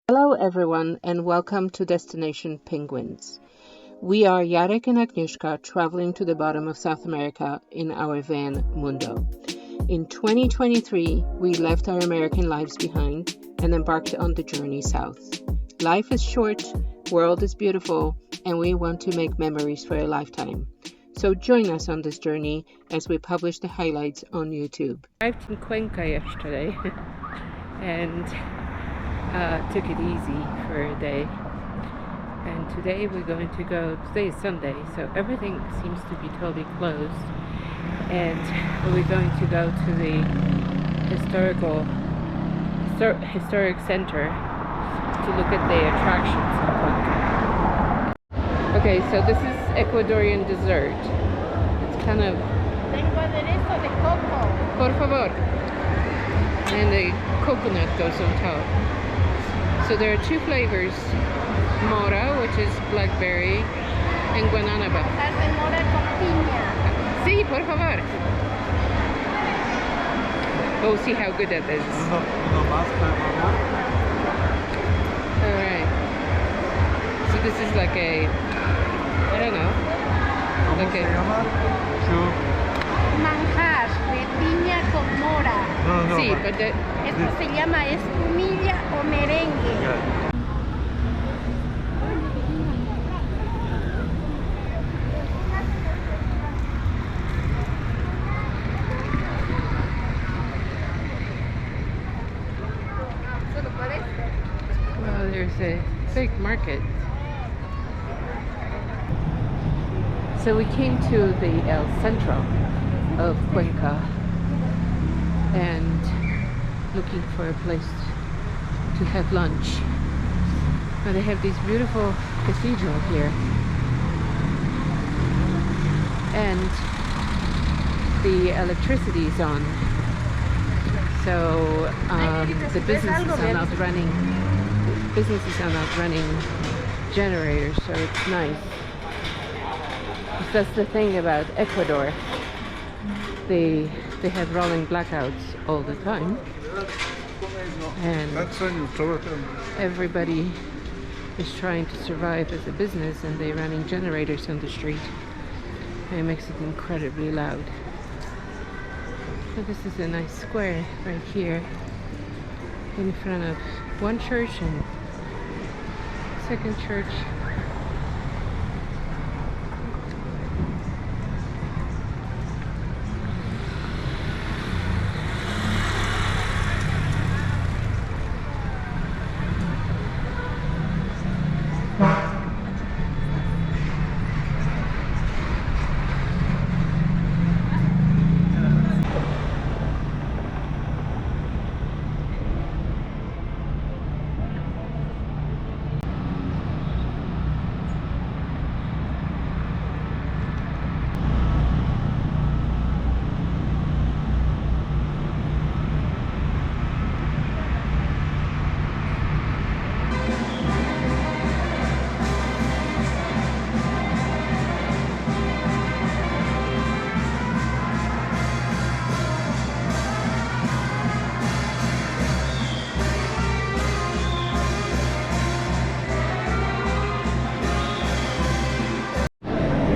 Hello everyone and welcome to Destination Penguins. We are Jarek and Agnieszka traveling to the bottom of South America in our van Mundo. In 2023, we left our American lives behind and embarked on the journey south. Life is short, world is beautiful, and we want to make memories for a lifetime. So join us on this journey as we publish the highlights on YouTube. I arrived in Cuenca yesterday and took it easy for a day, and today we're going to go. Today is Sunday, so everything seems to be totally closed, and we're going to go to the historic center to look at the attractions in Cuenca. Okay, so this is Ecuadorian dessert. It's kind of Tengo aderezo de coco. por favor, and the coconut goes on top. So there are two flavors, mora, which is blackberry, and guananaba. Hojas de mora con piña. Sí, por favor. We'll see how good that is. Alright. So this is like a, I don't know. Like Manjar de piña con mora. sí, but that, Esto se llama espumilla o merengue. well, there's a big market. So we came to the El Centro of Cuenca and looking for a place to have lunch. But they have this beautiful cathedral here, and the electricity is on, so the businesses are not running. Businesses are not running generators, so it's nice. That's the thing about Ecuador. They have rolling blackouts all the time, and everybody is trying to survive as a business, and they're running generators on the street, and it makes it incredibly loud. So this is a nice square right here in front of one church and second church.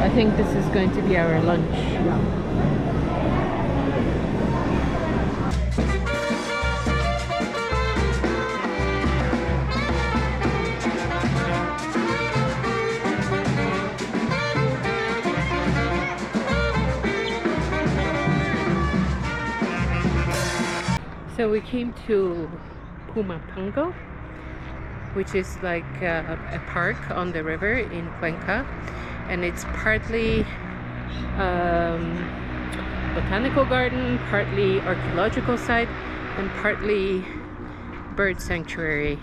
I think this is going to be our lunch. So we came to Pumapungo, which is like a park on the river in Cuenca, and it's partly botanical garden, partly archaeological site, and partly bird sanctuary.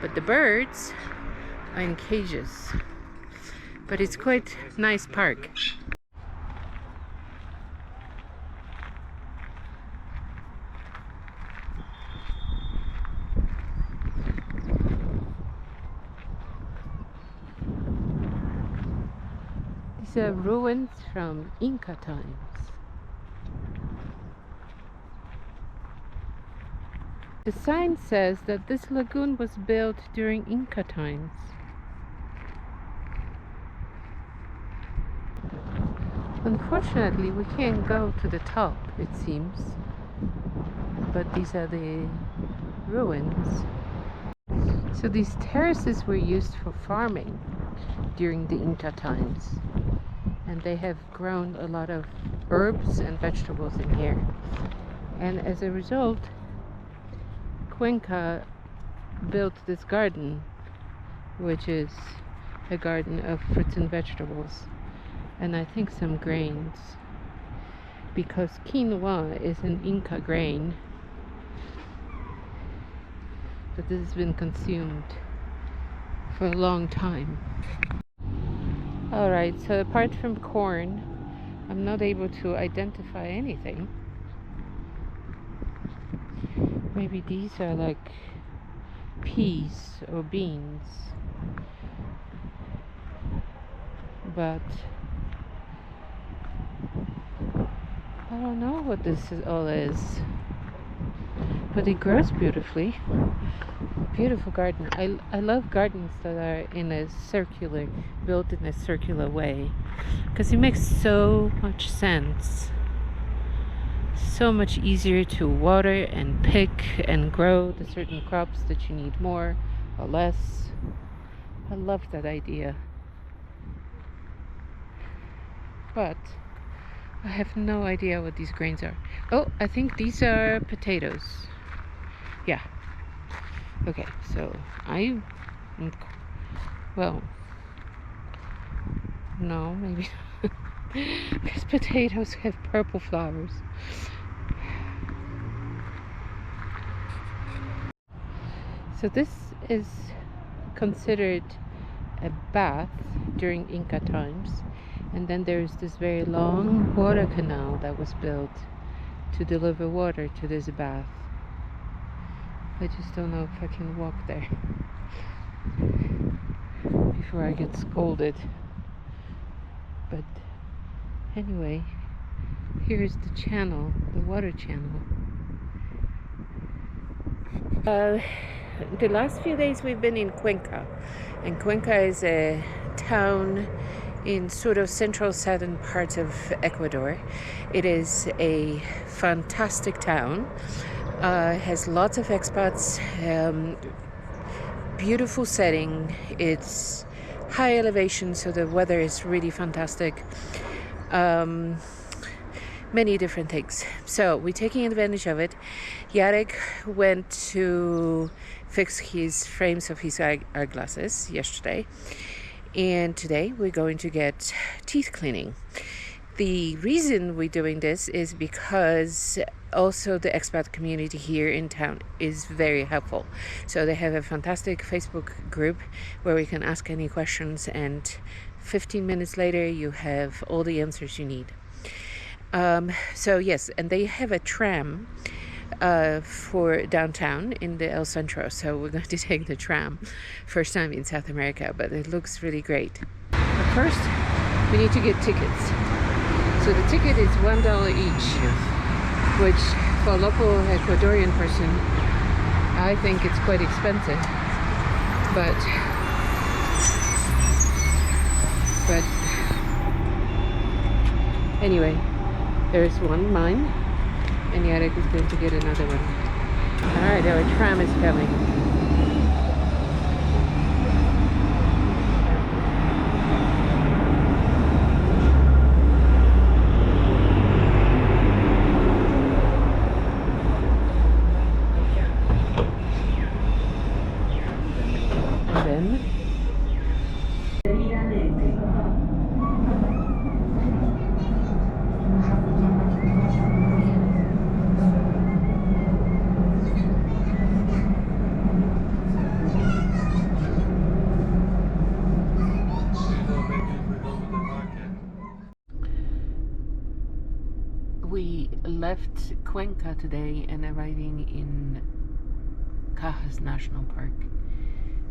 But the birds are in cages, but it's quite nice park. These are ruins from Inca times. The sign says that this lagoon was built during Inca times. Unfortunately, we can't go to the top, it seems. But these are the ruins. So these terraces were used for farming during the Inca times. And they have grown a lot of herbs and vegetables in here. And as a result, Cuenca built this garden, which is a garden of fruits and vegetables, and I think some grains, because quinoa is an Inca grain, but this has been consumed for a long time. Alright, so apart from corn, I'm not able to identify anything. Maybe these are like peas or beans, but I don't know what this all is. But it grows beautifully. Beautiful garden. I love gardens that are built in a circular way, because it makes so much sense. So much easier to water and pick and grow the certain crops that you need more or less. I love that idea. But I have no idea what these grains are. Oh, I think these are potatoes. Yeah. Okay, so well, no, maybe because potatoes have purple flowers. So this is considered a bath during Inca times, and then there's this very long water canal that was built to deliver water to this bath. I just don't know if I can walk there before I get scolded. But anyway, here's the channel, the water channel. The last few days we've been in Cuenca, and Cuenca is a town in sort of central southern parts of Ecuador. It is a fantastic town. Has lots of expats, beautiful setting. It's high elevation, so the weather is really fantastic. Many different things. So we're taking advantage of it. Jarek went to fix his frames of his eyeglasses yesterday, and today we're going to get teeth cleaning. The reason we're doing this is because also the expat community here in town is very helpful. So they have a fantastic Facebook group where we can ask any questions, and 15 minutes later you have all the answers you need. So yes, and they have a tram for downtown in the El Centro, so we're going to take the tram. First time in South America, but it looks really great. But first we need to get tickets. So the ticket is $1 each, which for a local Ecuadorian person I think it's quite expensive, but anyway, there's one mine, and Jarek is going to get another one. Alright, our tram is coming. And then we left Cuenca today and arriving in Cajas National Park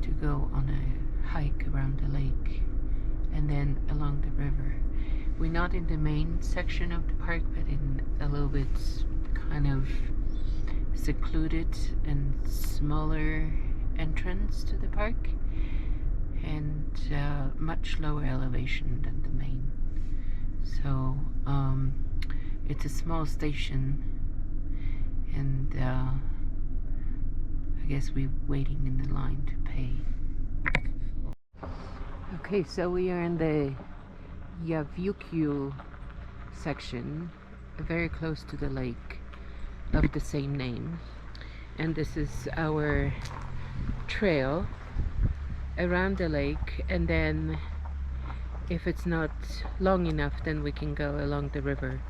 to go on a hike around the lake and then along the river. We're not in the main section of the park, but in a little bit kind of secluded and smaller entrance to the park, and much lower elevation than the main. So it's a small station, and I guess we're waiting in the line to pay. Okay, so we are in the LLaviucu section, very close to the lake of the same name, and this is our trail around the lake, and then if it's not long enough, then we can go along the river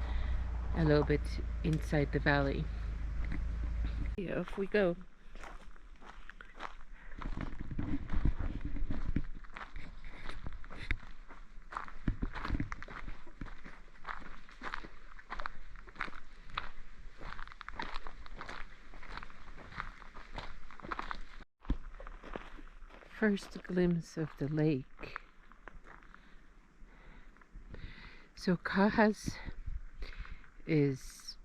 a little bit inside the valley. Yeah, off we go. First glimpse of the lake. So Cajas is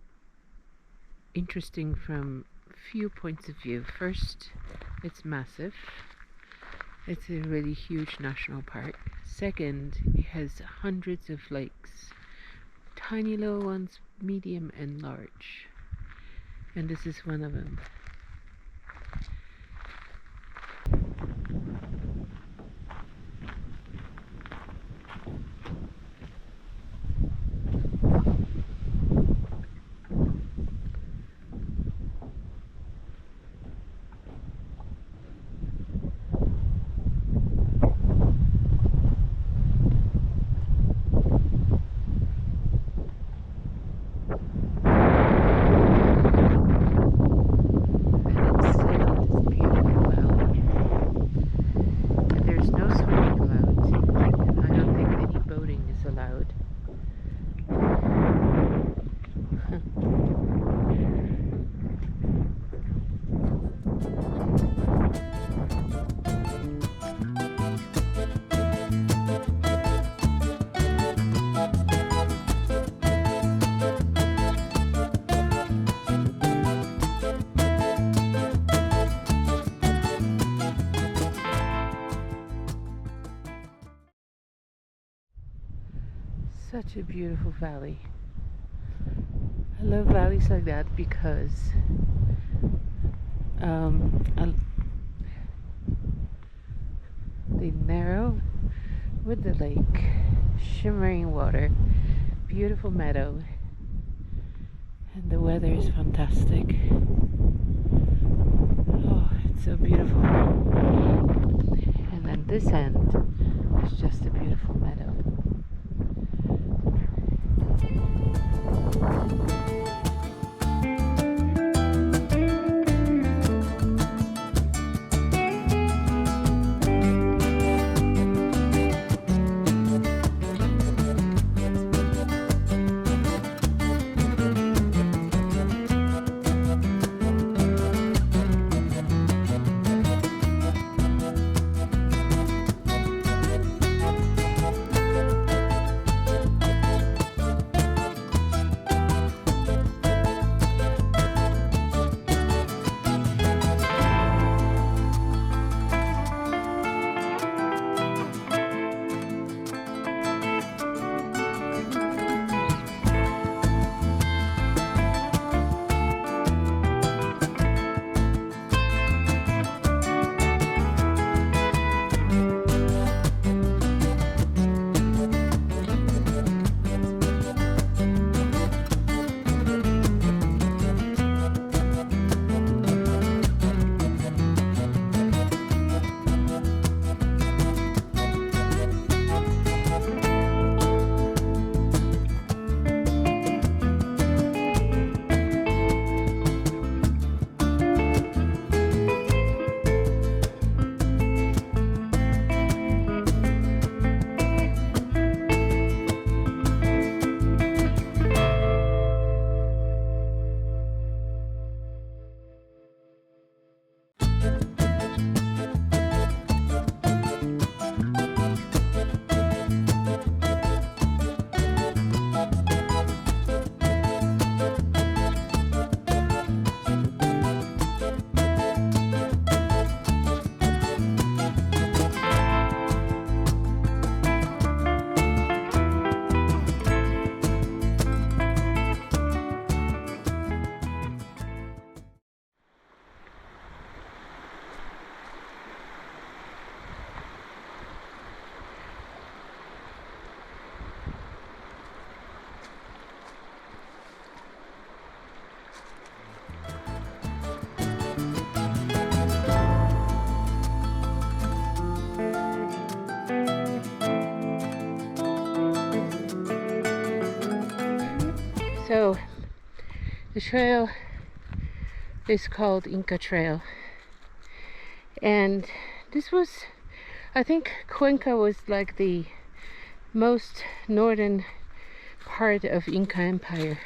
interesting from few points of view. First, it's massive. It's a really huge national park. Second, it has hundreds of lakes. Tiny little ones, medium and large. And this is one of them. Such a beautiful valley. I love valleys like that because they narrow with the lake, shimmering water, beautiful meadow, and the weather is fantastic. Oh, it's so beautiful. And then this end is just a beautiful meadow. So the trail is called Inca Trail, and this was, I think Cuenca was like the most northern part of Inca Empire.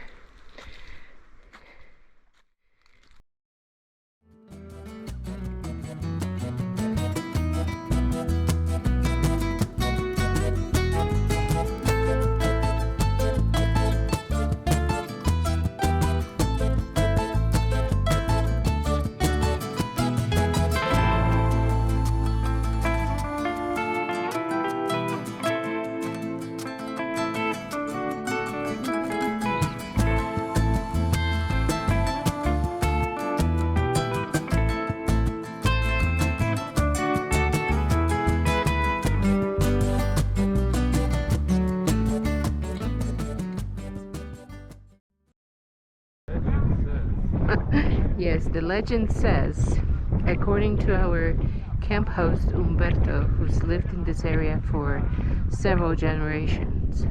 Yes, the legend says, according to our camp host Umberto, who's lived in this area for several generations,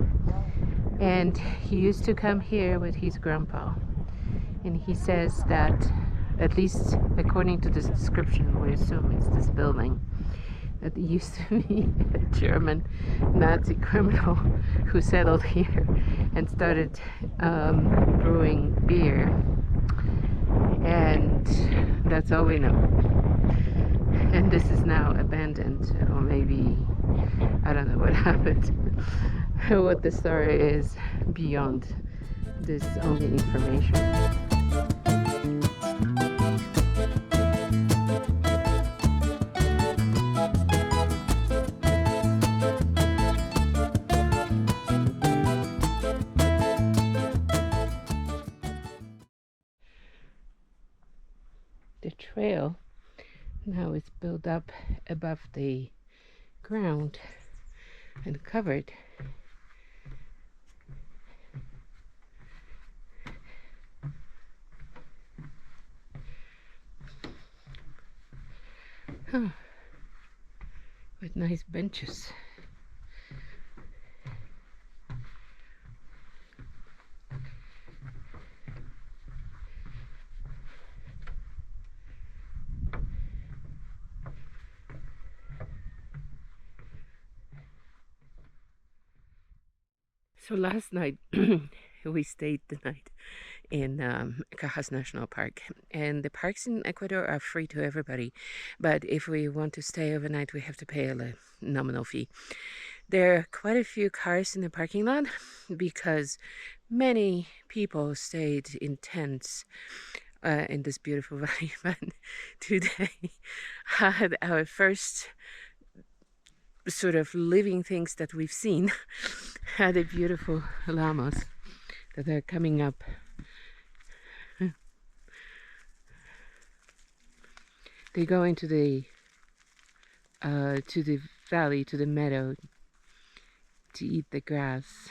and he used to come here with his grandpa, and he says that, at least according to this description, we assume it's this building, that used to be a German Nazi criminal who settled here and started brewing beer. And that's all we know. And this is now abandoned, or maybe, I don't know what happened, what the story is beyond this only information. The trail now is built up above the ground and covered. With nice benches. So last night we stayed the night in Cajas National Park, and the parks in Ecuador are free to everybody, but if we want to stay overnight we have to pay a nominal fee. There are quite a few cars in the parking lot because many people stayed in tents in this beautiful valley. But today had our first sort of living things that we've seen. Had a beautiful llamas that are coming up. They go into the valley, to the meadow, to eat the grass.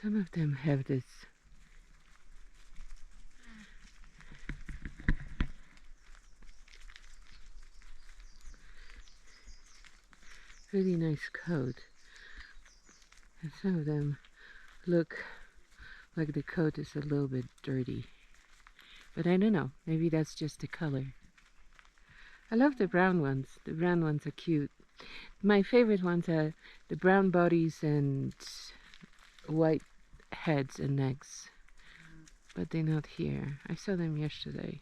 Some of them have this really nice coat, and some of them look like the coat is a little bit dirty, but I don't know, maybe that's just the color. I love the brown ones. The brown ones are cute. My favorite ones are the brown bodies and white heads and necks, but they're not here. I saw them yesterday.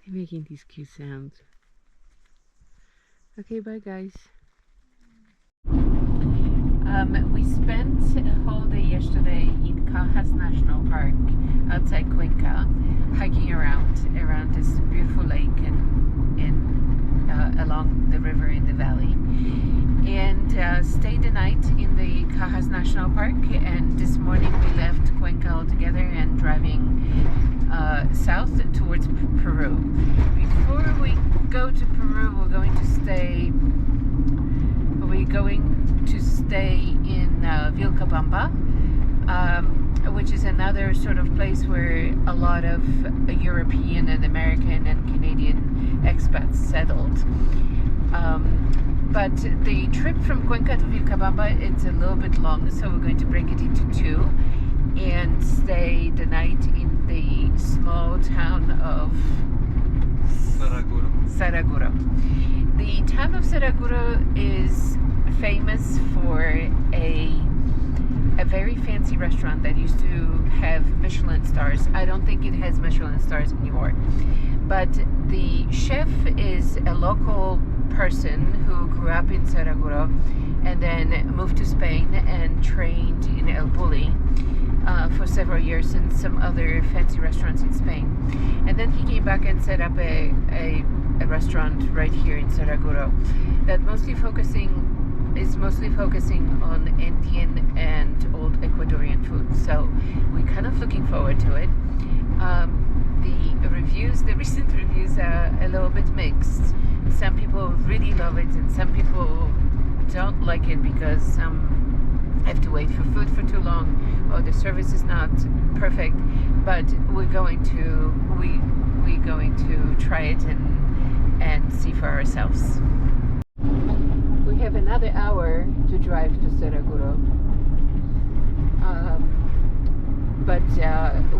They're making these cute sounds. Okay, bye guys. We spent a whole day yesterday in Cajas National Park outside Cuenca, hiking around this beautiful lake and along the river in the valley, and stayed the night in the Cajas National Park. And this morning we left Cuenca altogether and driving south towards Peru. Before we go to Peru, we're going to stay in Vilcabamba, which is another sort of place where a lot of European and American and Canadian expats settled. But the trip from Cuenca to Vilcabamba, it's a little bit long, so we're going to break it into two and stay the night in the small town of Saraguro. The town of Saraguro is famous for a very fancy restaurant that used to have Michelin stars. I don't think it has Michelin stars anymore. But the chef is a local person who grew up in Saraguro and then moved to Spain and trained in El Bulli for several years in some other fancy restaurants in Spain. And then he came back and set up a restaurant right here in Saraguro that is mostly focusing on Indian and old Ecuadorian food. So we're kind of looking forward to it. The recent reviews are a little bit mixed. Some people really love it and some people don't like it because some have to wait for food for too long or the service is not perfect. But we're going to try it and see for ourselves. We have another hour to drive to Saraguro. But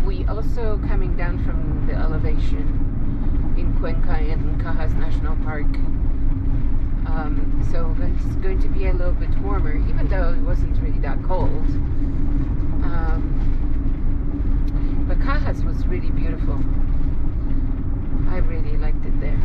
we also coming down from the elevation in Cuenca and Cajas National Park. So it's going to be a little bit warmer, even though it wasn't really that cold. But Cajas was really beautiful. I really liked it there.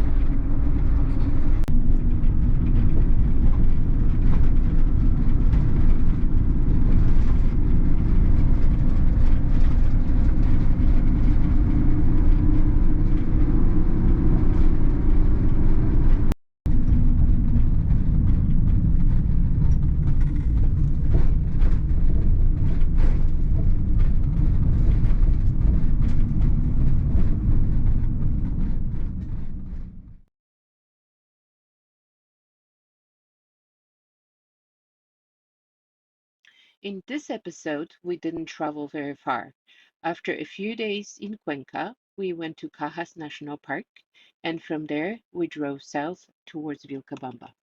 In this episode, we didn't travel very far. After a few days in Cuenca, we went to Cajas National Park, and from there we drove south towards Vilcabamba.